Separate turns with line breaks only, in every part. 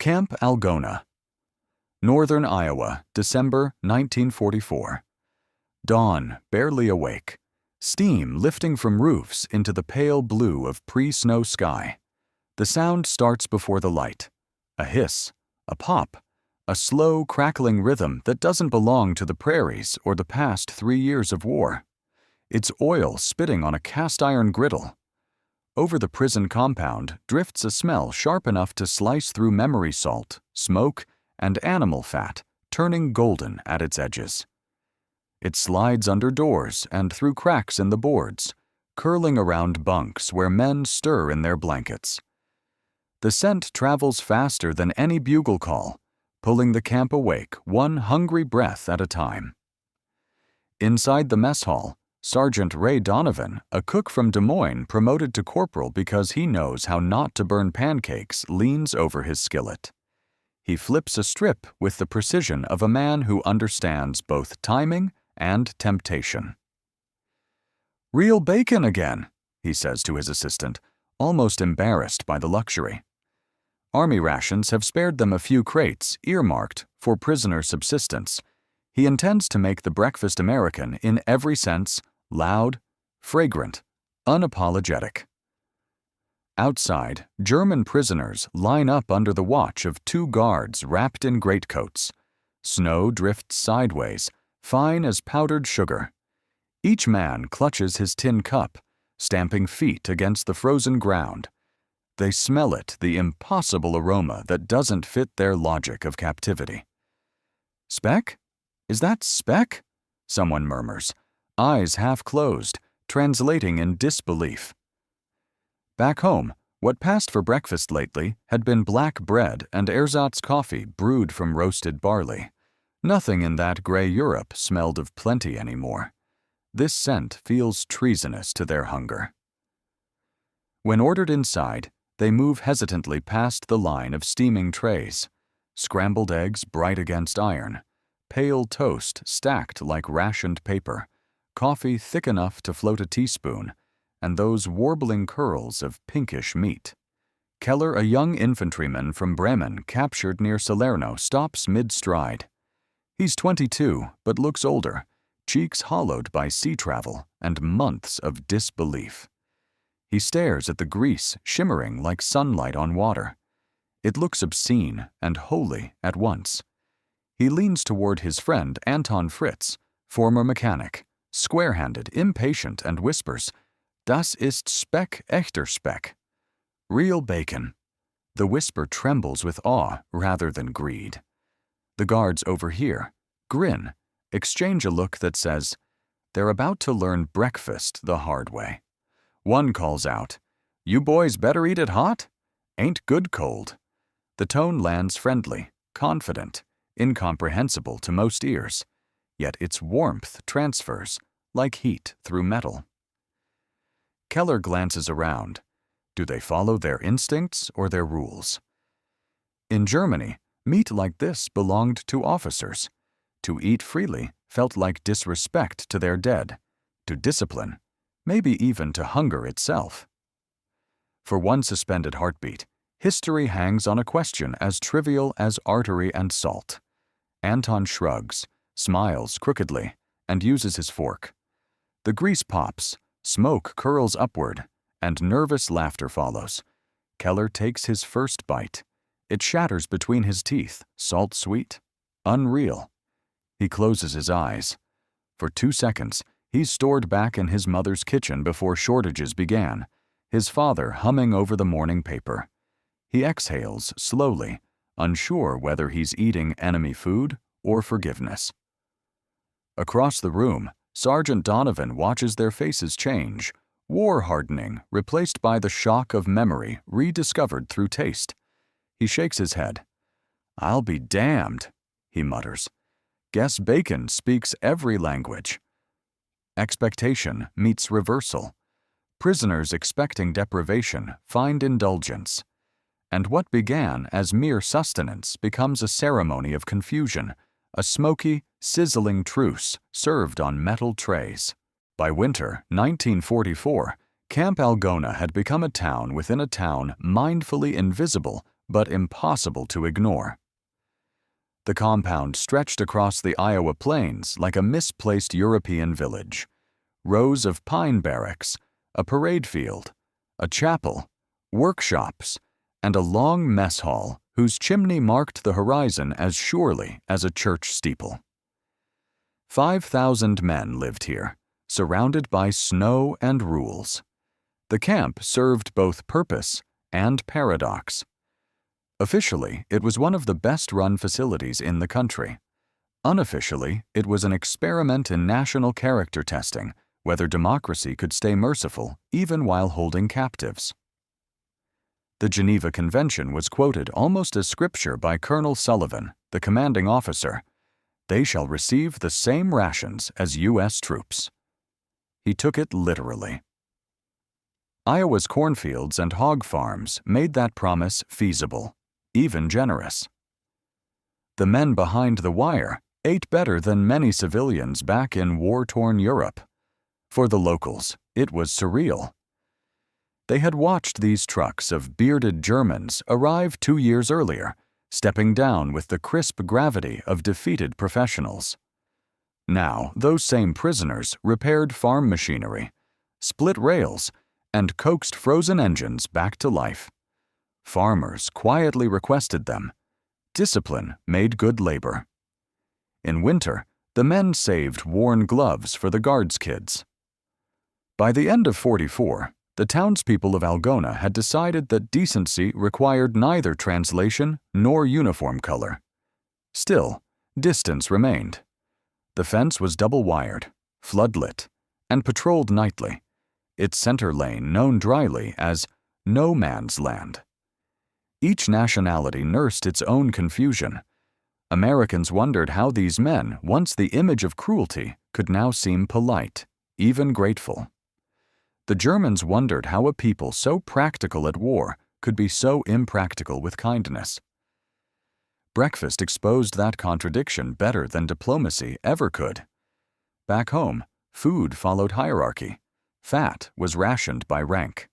Camp Algona, Northern Iowa, December 1944. Dawn, barely awake. Steam lifting from roofs into the pale blue of pre-snow sky. The sound starts before the light. A hiss, a pop, a slow, crackling rhythm that doesn't belong to the prairies or the past 3 years of war. It's oil spitting on a cast-iron griddle. Over the prison compound drifts a smell sharp enough to slice through memory salt, smoke, and animal fat, turning golden at its edges. It slides under doors and through cracks in the boards, curling around bunks where men stir in their blankets. The scent travels faster than any bugle call, pulling the camp awake one hungry breath at a time. Inside the mess hall, Sergeant Ray Donovan, a cook from Des Moines promoted to corporal because he knows how not to burn pancakes, leans over his skillet. He flips a strip with the precision of a man who understands both timing and temptation. "Real bacon again," he says to his assistant, almost embarrassed by the luxury. Army rations have spared them a few crates earmarked for prisoner subsistence. He intends to make the breakfast American in every sense: loud, fragrant, unapologetic. Outside, German prisoners line up under the watch of 2 guards wrapped in greatcoats. Snow drifts sideways, fine as powdered sugar. Each man clutches his tin cup, stamping feet against the frozen ground. They smell it, the impossible aroma that doesn't fit their logic of captivity. "Speck? Is that speck?" someone murmurs, eyes half closed, translating in disbelief. Back home, what passed for breakfast lately had been black bread and ersatz coffee brewed from roasted barley. Nothing in that gray Europe smelled of plenty anymore. This scent feels treasonous to their hunger. When ordered inside, they move hesitantly past the line of steaming trays. Scrambled eggs bright against iron, pale toast stacked like rationed paper, coffee thick enough to float a teaspoon, and those warbling curls of pinkish meat. Keller, a young infantryman from Bremen captured near Salerno, stops mid-stride. He's 22, but looks older, cheeks hollowed by sea travel and months of disbelief. He stares at the grease shimmering like sunlight on water. It looks obscene and holy at once. He leans toward his friend Anton Fritz, former mechanic, square-handed, impatient, and whispers, "Das ist Speck, echter Speck." Real bacon. The whisper trembles with awe rather than greed. The guards overhear, grin, exchange a look that says, they're about to learn breakfast the hard way. One calls out, "You boys better eat it hot? Ain't good cold." The tone lands friendly, confident, incomprehensible to most ears, yet its warmth transfers, like heat through metal. Keller glances around. Do they follow their instincts or their rules? In Germany, meat like this belonged to officers. To eat freely felt like disrespect to their dead, to discipline, maybe even to hunger itself. For one suspended heartbeat, history hangs on a question as trivial as artery and salt. Anton shrugs, smiles crookedly, and uses his fork. The grease pops, smoke curls upward, and nervous laughter follows. Keller takes his first bite. It shatters between his teeth, salt-sweet, unreal. He closes his eyes. For 2 seconds, he's stored back in his mother's kitchen before shortages began, his father humming over the morning paper. He exhales slowly, unsure whether he's eating enemy food or forgiveness. Across the room, Sergeant Donovan watches their faces change, war hardening replaced by the shock of memory rediscovered through taste. He shakes his head. "I'll be damned," he mutters. "Guess bacon speaks every language." Expectation meets reversal. Prisoners expecting deprivation find indulgence. And what began as mere sustenance becomes a ceremony of confusion, a smoky, sizzling truce served on metal trays. By winter 1944, Camp Algona had become a town within a town mindfully invisible but impossible to ignore. The compound stretched across the Iowa plains like a misplaced European village. Rows of pine barracks, a parade field, a chapel, workshops, and a long mess hall whose chimney marked the horizon as surely as a church steeple. 5,000 men lived here, surrounded by snow and rules. The camp served both purpose and paradox. Officially, it was one of the best-run facilities in the country. Unofficially, it was an experiment in national character testing, whether democracy could stay merciful even while holding captives. The Geneva Convention was quoted almost as scripture by Colonel Sullivan, the commanding officer. "They shall receive the same rations as U.S. troops." He took it literally. Iowa's cornfields and hog farms made that promise feasible, even generous. The men behind the wire ate better than many civilians back in war-torn Europe. For the locals, it was surreal. They had watched these trucks of bearded Germans arrive 2 years earlier, stepping down with the crisp gravity of defeated professionals. Now, those same prisoners repaired farm machinery, split rails, and coaxed frozen engines back to life. Farmers quietly requested them. Discipline made good labor. In winter, the men saved worn gloves for the guards' kids. By the end of '44, the townspeople of Algona had decided that decency required neither translation nor uniform color. Still, distance remained. The fence was double-wired, floodlit, and patrolled nightly, its center lane known dryly as no man's land. Each nationality nursed its own confusion. Americans wondered how these men, once the image of cruelty, could now seem polite, even grateful. The Germans wondered how a people so practical at war could be so impractical with kindness. Breakfast exposed that contradiction better than diplomacy ever could. Back home, food followed hierarchy. Fat was rationed by rank.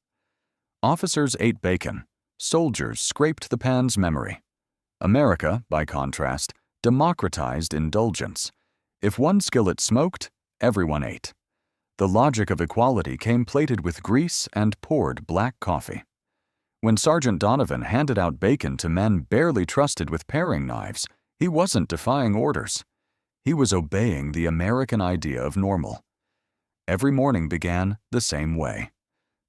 Officers ate bacon. Soldiers scraped the pan's memory. America, by contrast, democratized indulgence. If one skillet smoked, everyone ate. The logic of equality came plated with grease and poured black coffee. When Sergeant Donovan handed out bacon to men barely trusted with paring knives, he wasn't defying orders. He was obeying the American idea of normal. Every morning began the same way.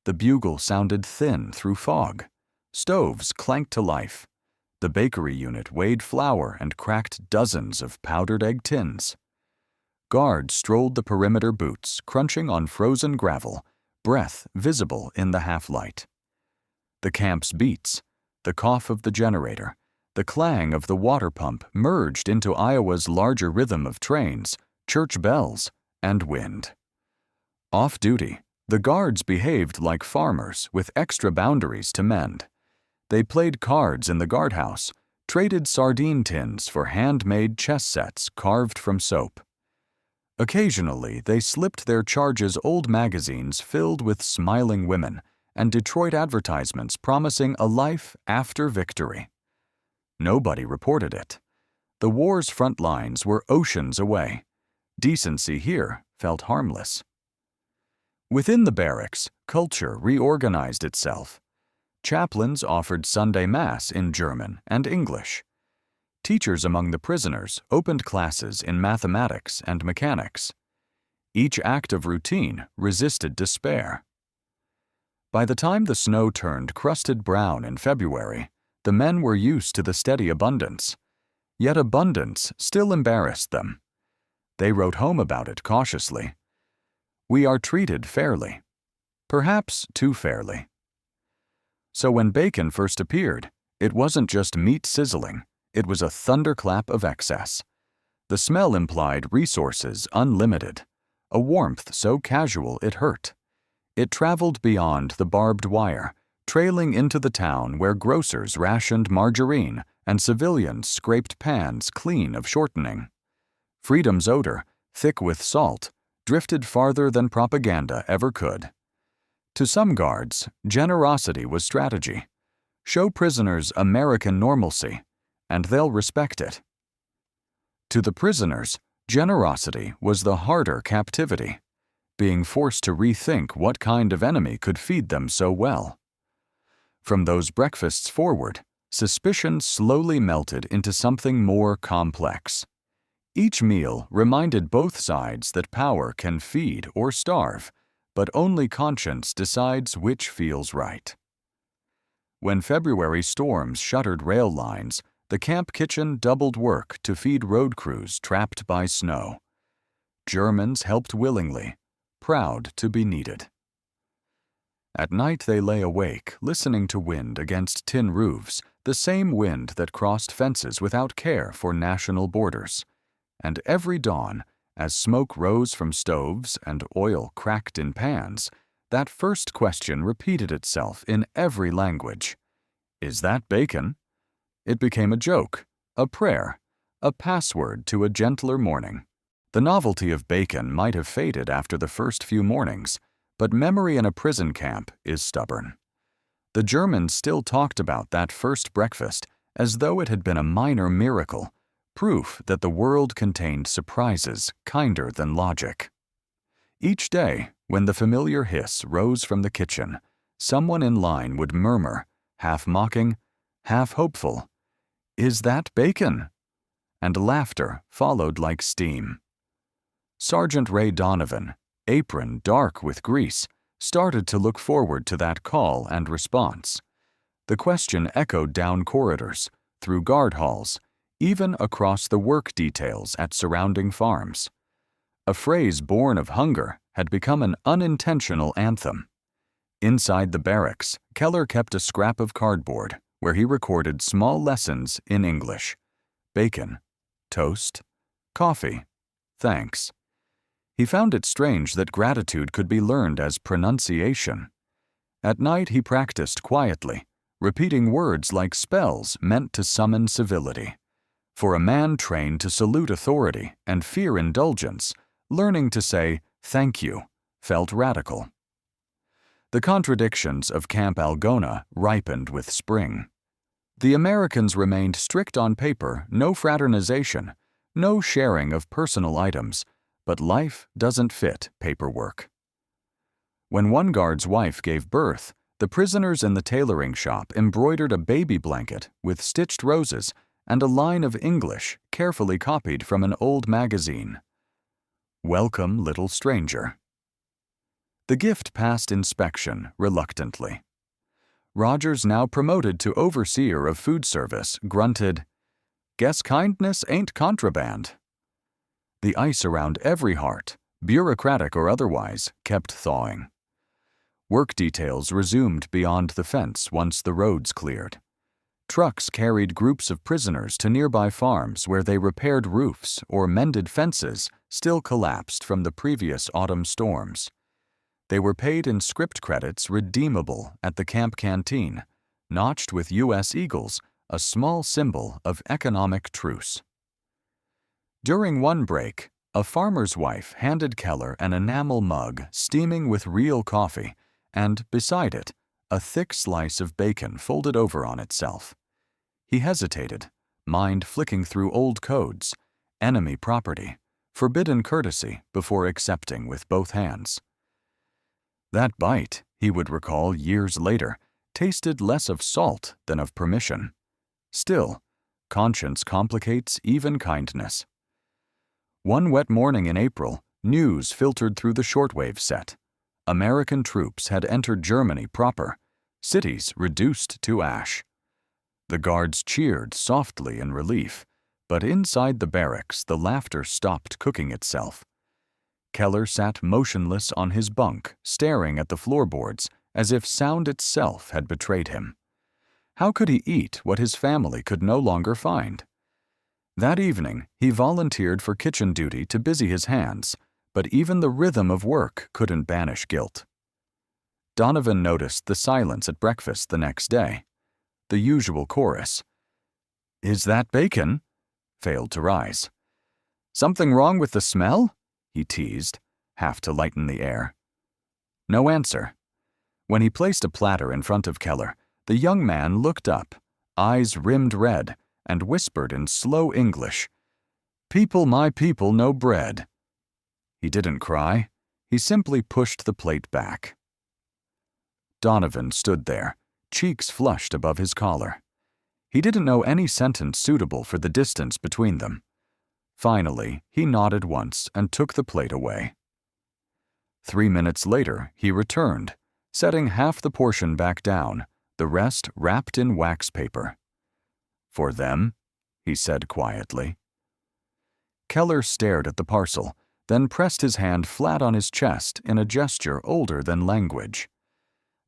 The bugle sounded thin through fog. Stoves clanked to life. The bakery unit weighed flour and cracked dozens of powdered egg tins. Guards strolled the perimeter boots, crunching on frozen gravel, breath visible in the half-light. The camp's beats, the cough of the generator, the clang of the water pump merged into Iowa's larger rhythm of trains, church bells, and wind. Off-duty, the guards behaved like farmers with extra boundaries to mend. They played cards in the guardhouse, traded sardine tins for handmade chess sets carved from soap. Occasionally, they slipped their charges old magazines filled with smiling women and Detroit advertisements promising a life after victory. Nobody reported it. The war's front lines were oceans away. Decency here felt harmless. Within the barracks, culture reorganized itself. Chaplains offered Sunday Mass in German and English. Teachers among the prisoners opened classes in mathematics and mechanics. Each act of routine resisted despair. By the time the snow turned crusted brown in February, the men were used to the steady abundance. Yet abundance still embarrassed them. They wrote home about it cautiously. "We are treated fairly. Perhaps too fairly." So when bacon first appeared, it wasn't just meat sizzling. It was a thunderclap of excess. The smell implied resources unlimited, a warmth so casual it hurt. It traveled beyond the barbed wire, trailing into the town where grocers rationed margarine and civilians scraped pans clean of shortening. Freedom's odor, thick with salt, drifted farther than propaganda ever could. To some guards, generosity was strategy. Show prisoners American normalcy, and they'll respect it. To the prisoners, generosity was the harder captivity, being forced to rethink what kind of enemy could feed them so well. From those breakfasts forward, suspicion slowly melted into something more complex. Each meal reminded both sides that power can feed or starve, but only conscience decides which feels right. When February storms shuttered rail lines, the camp kitchen doubled work to feed road crews trapped by snow. Germans helped willingly, proud to be needed. At night they lay awake, listening to wind against tin roofs, the same wind that crossed fences without care for national borders. And every dawn, as smoke rose from stoves and oil cracked in pans, that first question repeated itself in every language. Is that bacon? It became a joke, a prayer, a password to a gentler morning. The novelty of bacon might have faded after the first few mornings, but memory in a prison camp is stubborn. The Germans still talked about that first breakfast as though it had been a minor miracle, proof that the world contained surprises kinder than logic. Each day, when the familiar hiss rose from the kitchen, someone in line would murmur, half mocking, half hopeful, "Is that bacon?" And laughter followed like steam. Sergeant Ray Donovan, apron dark with grease, started to look forward to that call and response. The question echoed down corridors, through guard halls, even across the work details at surrounding farms. A phrase born of hunger had become an unintentional anthem. Inside the barracks, Keller kept a scrap of cardboard where he recorded small lessons in English. Bacon, toast, coffee, thanks. He found it strange that gratitude could be learned as pronunciation. At night he practiced quietly, repeating words like spells meant to summon civility. For a man trained to salute authority and fear indulgence, learning to say "thank you" felt radical. The contradictions of Camp Algona ripened with spring. The Americans remained strict on paper, no fraternization, no sharing of personal items, but life doesn't fit paperwork. When one guard's wife gave birth, the prisoners in the tailoring shop embroidered a baby blanket with stitched roses and a line of English carefully copied from an old magazine. Welcome, little stranger. The gift passed inspection reluctantly. Rogers, now promoted to overseer of food service, grunted, "Guess kindness ain't contraband." The ice around every heart, bureaucratic or otherwise, kept thawing. Work details resumed beyond the fence once the roads cleared. Trucks carried groups of prisoners to nearby farms where they repaired roofs or mended fences still collapsed from the previous autumn storms. They were paid in script credits redeemable at the camp canteen, notched with U.S. eagles, a small symbol of economic truce. During one break, a farmer's wife handed Keller an enamel mug steaming with real coffee, and, beside it, a thick slice of bacon folded over on itself. He hesitated, mind flicking through old codes, enemy property, forbidden courtesy before accepting with both hands. That bite, he would recall years later, tasted less of salt than of permission. Still, conscience complicates even kindness. One wet morning in April, news filtered through the shortwave set. American troops had entered Germany proper, cities reduced to ash. The guards cheered softly in relief, but inside the barracks the laughter stopped cooking itself. Keller sat motionless on his bunk, staring at the floorboards as if sound itself had betrayed him. How could he eat what his family could no longer find? That evening, he volunteered for kitchen duty to busy his hands, but even the rhythm of work couldn't banish guilt. Donovan noticed the silence at breakfast the next day. The usual chorus, "Is that bacon?" failed to rise. "Something wrong with the smell?" he teased, half to lighten the air. No answer. When he placed a platter in front of Keller, The young man looked up, eyes rimmed red, and whispered in slow English, "People, my people, no bread." He didn't cry. He simply pushed the plate back. Donovan stood there, cheeks flushed above his collar. He didn't know any sentence suitable for the distance between them. Finally, he nodded once and took the plate away. 3 minutes later, he returned, setting half the portion back down, the rest wrapped in wax paper. "For them?" he said quietly. Keller stared at the parcel, then pressed his hand flat on his chest in a gesture older than language.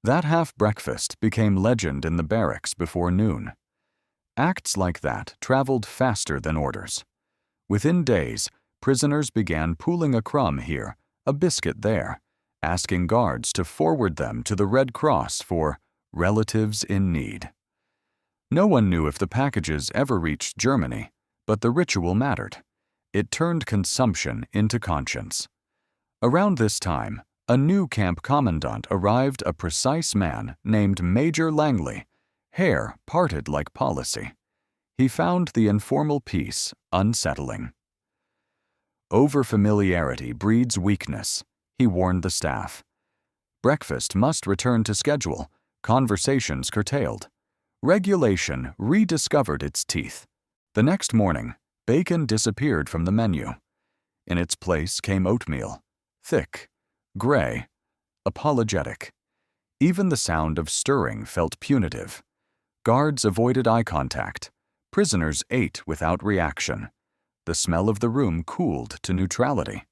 That half-breakfast became legend in the barracks before noon. Acts like that traveled faster than orders. Within days, prisoners began pooling a crumb here, a biscuit there, asking guards to forward them to the Red Cross for relatives in need. No one knew if the packages ever reached Germany, but the ritual mattered. It turned consumption into conscience. Around this time, a new camp commandant arrived, a precise man named Major Langley, hair parted like policy. He found the informal peace unsettling. Overfamiliarity breeds weakness, he warned the staff. Breakfast must return to schedule, conversations curtailed. Regulation rediscovered its teeth. The next morning, bacon disappeared from the menu. In its place came oatmeal, thick, gray, apologetic. Even the sound of stirring felt punitive. Guards avoided eye contact. Prisoners ate without reaction. The smell of the room cooled to neutrality.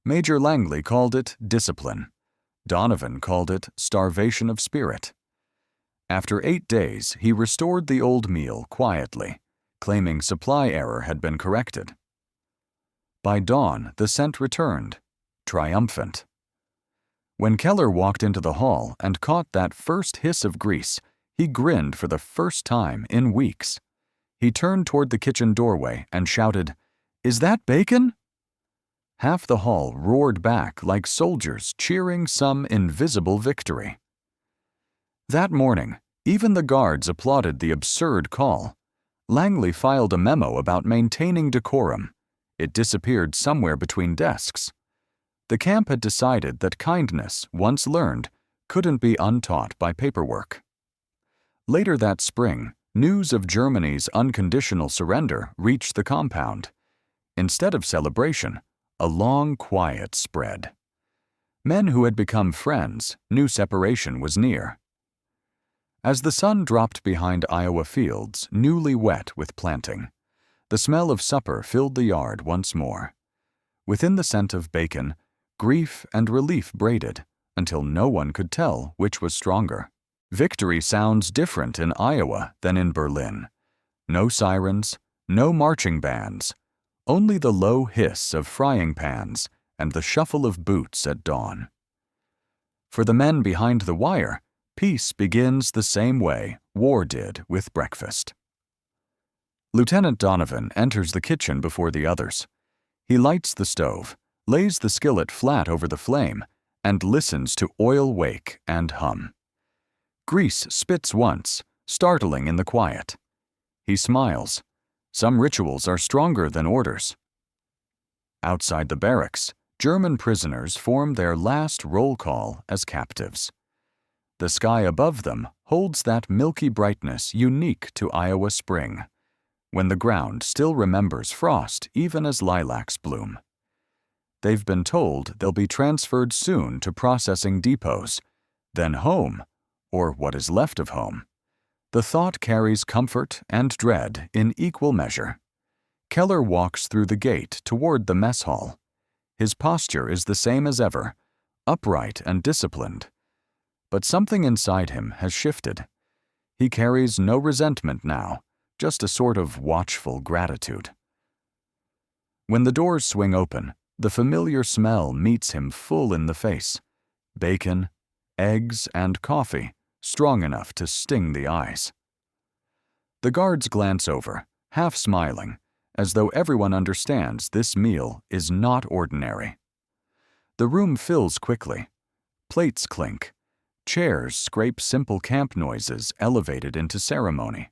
Major Langley called it discipline. Donovan called it starvation of spirit. After 8 days, he restored the old meal quietly, claiming supply error had been corrected. By dawn, the scent returned, triumphant. When Keller walked into the hall and caught that first hiss of grease, he grinned for the first time in weeks. He turned toward the kitchen doorway and shouted, "Is that bacon?" Half the hall roared back like soldiers cheering some invisible victory. That morning, even the guards applauded the absurd call. Langley filed a memo about maintaining decorum. It disappeared somewhere between desks. The camp had decided that kindness, once learned, couldn't be untaught by paperwork. Later that spring, news of Germany's unconditional surrender reached the compound. Instead of celebration, a long quiet spread. Men who had become friends knew separation was near. As the sun dropped behind Iowa fields, newly wet with planting, the smell of supper filled the yard once more. Within the scent of bacon, grief and relief braided, until no one could tell which was stronger. Victory sounds different in Iowa than in Berlin. No sirens, no marching bands, only the low hiss of frying pans and the shuffle of boots at dawn. For the men behind the wire, peace begins the same way war did with breakfast. Lieutenant Donovan enters the kitchen before the others. He lights the stove, lays the skillet flat over the flame, and listens to oil wake and hum. Grease spits once, startling in the quiet. He smiles. Some rituals are stronger than orders. Outside the barracks, German prisoners form their last roll call as captives. The sky above them holds that milky brightness unique to Iowa spring, when the ground still remembers frost even as lilacs bloom. They've been told they'll be transferred soon to processing depots, then home, or what is left of home. The thought carries comfort and dread in equal measure. Keller walks through the gate toward the mess hall. His posture is the same as ever, upright and disciplined. But something inside him has shifted. He carries no resentment now, just a sort of watchful gratitude. When the doors swing open, the familiar smell meets him full in the face. Bacon, eggs, and coffee, strong enough to sting the eyes. The guards glance over, half smiling, as though everyone understands this meal is not ordinary. The room fills quickly. Plates clink. chairs scrape simple camp noises elevated into ceremony.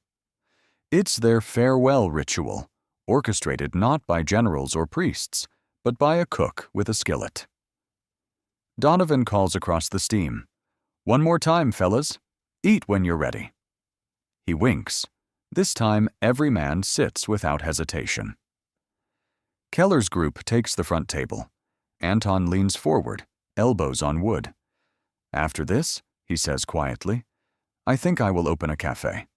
It's their farewell ritual, orchestrated not by generals or priests, but by a cook with a skillet. Donovan calls across the steam. "One more time, fellas. Eat when you're ready." He winks. This time, every man sits without hesitation. Keller's group takes the front table. Anton leans forward, elbows on wood. "After this," he says quietly, "I think I will open a cafe."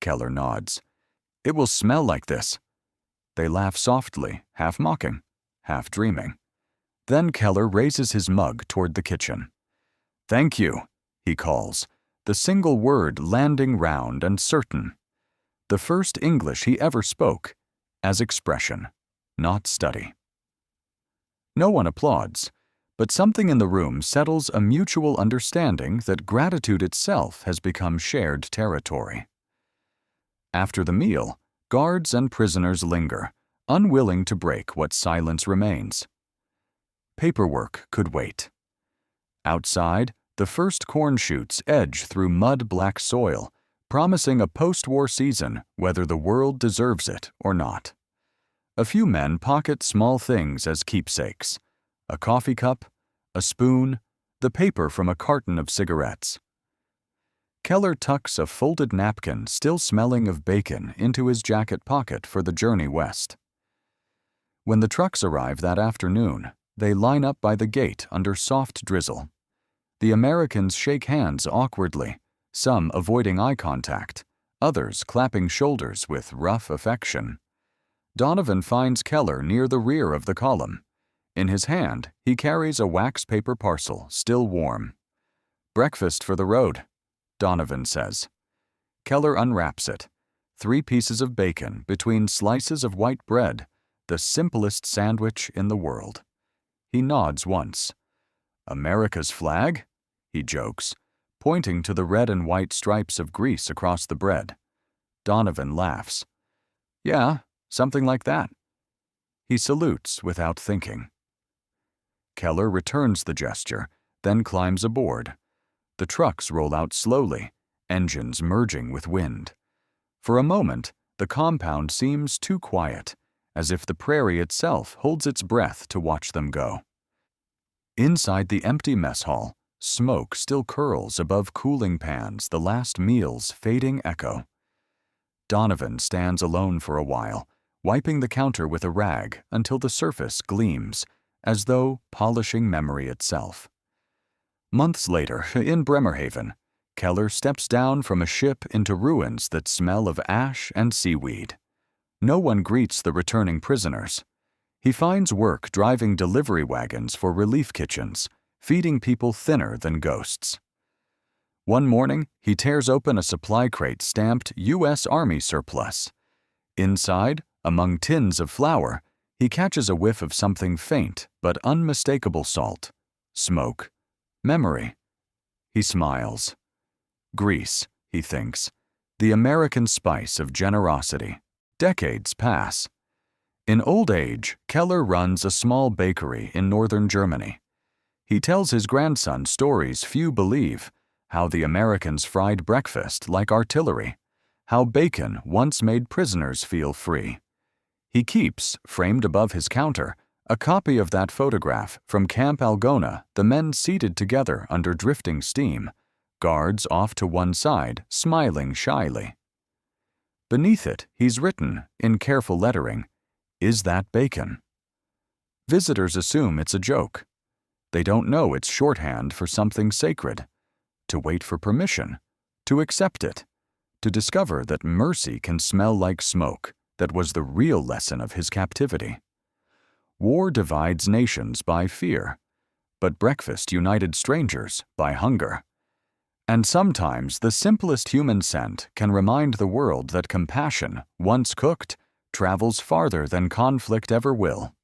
Keller nods. "It will smell like this." They laugh softly, half mocking, half dreaming. Then Keller raises his mug toward the kitchen. "Thank you," he calls, the single word landing round and certain. The first English he ever spoke, as expression, not study. No one applauds, but something in the room settles a mutual understanding that gratitude itself has become shared territory. After the meal, guards and prisoners linger, unwilling to break what silence remains. Paperwork could wait. Outside, the first corn shoots edge through mud-black soil, promising a post-war season whether the world deserves it or not. A few men pocket small things as keepsakes: a coffee cup, a spoon, the paper from a carton of cigarettes. Keller tucks a folded napkin still smelling of bacon into his jacket pocket for the journey west. When the trucks arrive that afternoon, they line up by the gate under soft drizzle. The Americans shake hands awkwardly, some avoiding eye contact, others clapping shoulders with rough affection. Donovan finds Keller near the rear of the column. In his hand, he carries a wax paper parcel, still warm. "Breakfast for the road," Donovan says. Keller unwraps it. 3 pieces of bacon between slices of white bread, the simplest sandwich in the world. He nods once. "America's flag?" he jokes, pointing to the red and white stripes of grease across the bread. Donovan laughs. "Yeah, something like that." He salutes without thinking. Keller returns the gesture, then climbs aboard. The trucks roll out slowly, engines merging with wind. For a moment, the compound seems too quiet, as if the prairie itself holds its breath to watch them go. Inside the empty mess hall, smoke still curls above cooling pans, the last meal's fading echo. Donovan stands alone for a while, wiping the counter with a rag until the surface gleams, as though polishing memory itself. Months later, in Bremerhaven, Keller steps down from a ship into ruins that smell of ash and seaweed. No one greets the returning prisoners. He finds work driving delivery wagons for relief kitchens, feeding people thinner than ghosts. One morning, he tears open a supply crate stamped U.S. Army surplus. Inside, among tins of flour, he catches a whiff of something faint but unmistakable salt. Smoke. Memory. He smiles. Grease, he thinks. The American spice of generosity. Decades pass. In old age, Keller runs a small bakery in northern Germany. He tells his grandson stories few believe, how the Americans fried breakfast like artillery, how bacon once made prisoners feel free. He keeps, framed above his counter, a copy of that photograph from Camp Algona, the men seated together under drifting steam, guards off to one side, smiling shyly. Beneath it, he's written, in careful lettering, "Is that bacon?" Visitors assume it's a joke. They don't know it's shorthand for something sacred. To wait for permission, to accept it, to discover that mercy can smell like smoke, that was the real lesson of his captivity. War divides nations by fear, but breakfast united strangers by hunger. And sometimes the simplest human scent can remind the world that compassion, once cooked, travels farther than conflict ever will.